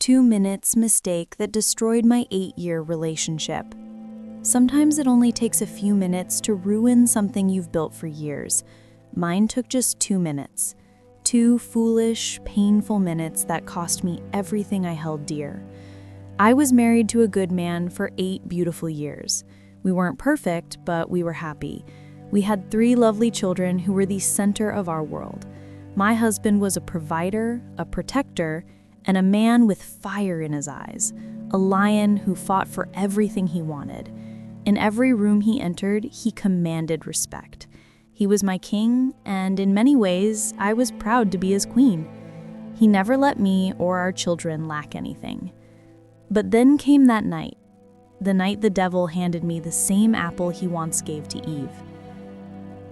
2 minutes mistake that destroyed my 8-year relationship. Sometimes it only takes a few minutes to ruin something you've built for years. Mine took just 2 minutes. 2 foolish, painful minutes that cost me everything I held dear. I was married to a good man for 8 beautiful years. We weren't perfect, but we were happy. We had 3 lovely children who were the center of our world. My husband was a provider, a protector, and a man with fire in his eyes, a lion who fought for everything he wanted. In every room he entered, he commanded respect. He was my king, and in many ways, I was proud to be his queen. He never let me or our children lack anything. But then came that night, the night the devil handed me the same apple he once gave to Eve.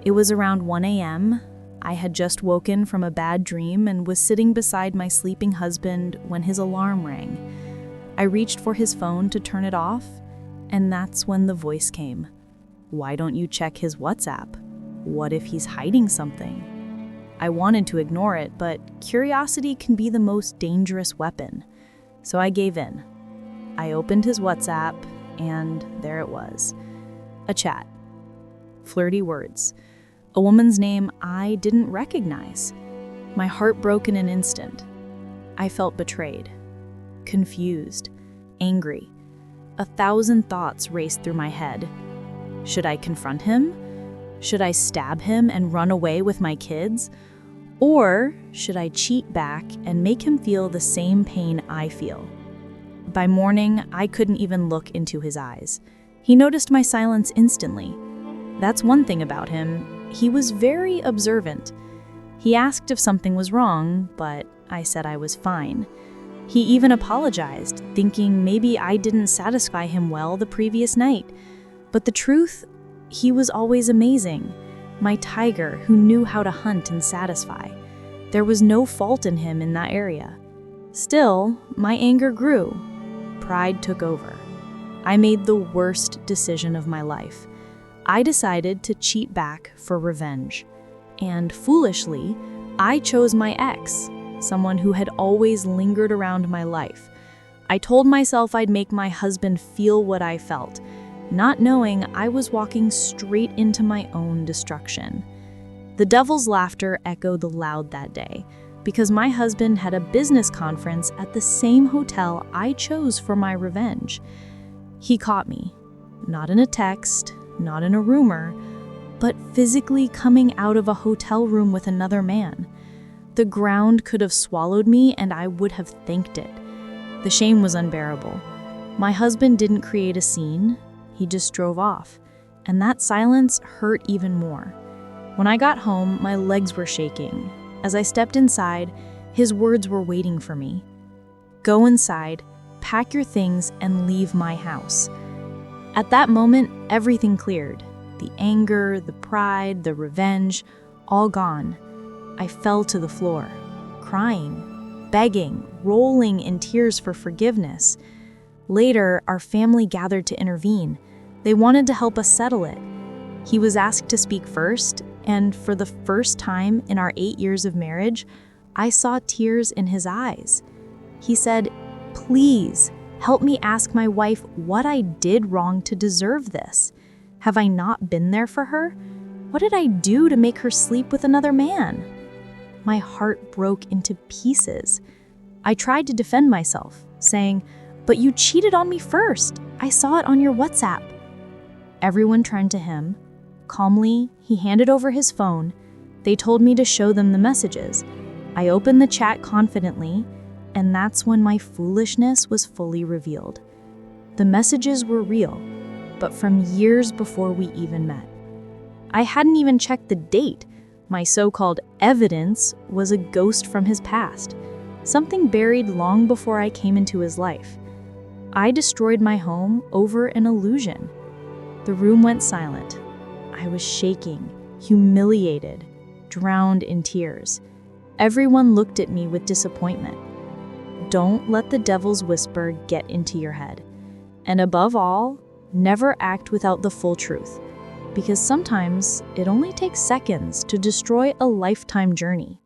It was around 1 a.m., I had just woken from a bad dream and was sitting beside my sleeping husband when his alarm rang. I reached for his phone to turn it off, and that's when the voice came. "Why don't you check his WhatsApp? What if he's hiding something?" I wanted to ignore it, but curiosity can be the most dangerous weapon. So I gave in. I opened his WhatsApp, and there it was. A chat. Flirty words. A woman's name I didn't recognize. My heart broke in an instant. I felt betrayed, confused, angry. 1,000 thoughts raced through my head. Should I confront him? Should I stab him and run away with my kids? Or should I cheat back and make him feel the same pain I feel? By morning, I couldn't even look into his eyes. He noticed my silence instantly. That's one thing about him. He was very observant. He asked if something was wrong, but I said I was fine. He even apologized, thinking maybe I didn't satisfy him well the previous night. But the truth, he was always amazing. My tiger who knew how to hunt and satisfy. There was no fault in him in that area. Still, my anger grew. Pride took over. I made the worst decision of my life. I decided to cheat back for revenge. And foolishly, I chose my ex, someone who had always lingered around my life. I told myself I'd make my husband feel what I felt, not knowing I was walking straight into my own destruction. The devil's laughter echoed loud that day, because my husband had a business conference at the same hotel I chose for my revenge. He caught me, not in a text, not in a rumor, but physically coming out of a hotel room with another man. The ground could have swallowed me and I would have thanked it. The shame was unbearable. My husband didn't create a scene, he just drove off, and that silence hurt even more. When I got home, my legs were shaking. As I stepped inside, his words were waiting for me. "Go inside, pack your things, and leave my house." At that moment, everything cleared. The anger, the pride, the revenge, all gone. I fell to the floor, crying, begging, rolling in tears for forgiveness. Later, our family gathered to intervene. They wanted to help us settle it. He was asked to speak first, and for the first time in our 8 years of marriage, I saw tears in his eyes. He said, "Please, help me ask my wife what I did wrong to deserve this. Have I not been there for her? What did I do to make her sleep with another man?" My heart broke into pieces. I tried to defend myself, saying, "But you cheated on me first. I saw it on your WhatsApp." Everyone turned to him. Calmly, he handed over his phone. They told me to show them the messages. I opened the chat confidently, and that's when my foolishness was fully revealed. The messages were real, but from years before we even met. I hadn't even checked the date. My so-called evidence was a ghost from his past, something buried long before I came into his life. I destroyed my home over an illusion. The room went silent. I was shaking, humiliated, drowned in tears. Everyone looked at me with disappointment. Don't let the devil's whisper get into your head. And above all, never act without the full truth, because sometimes it only takes seconds to destroy a lifetime journey.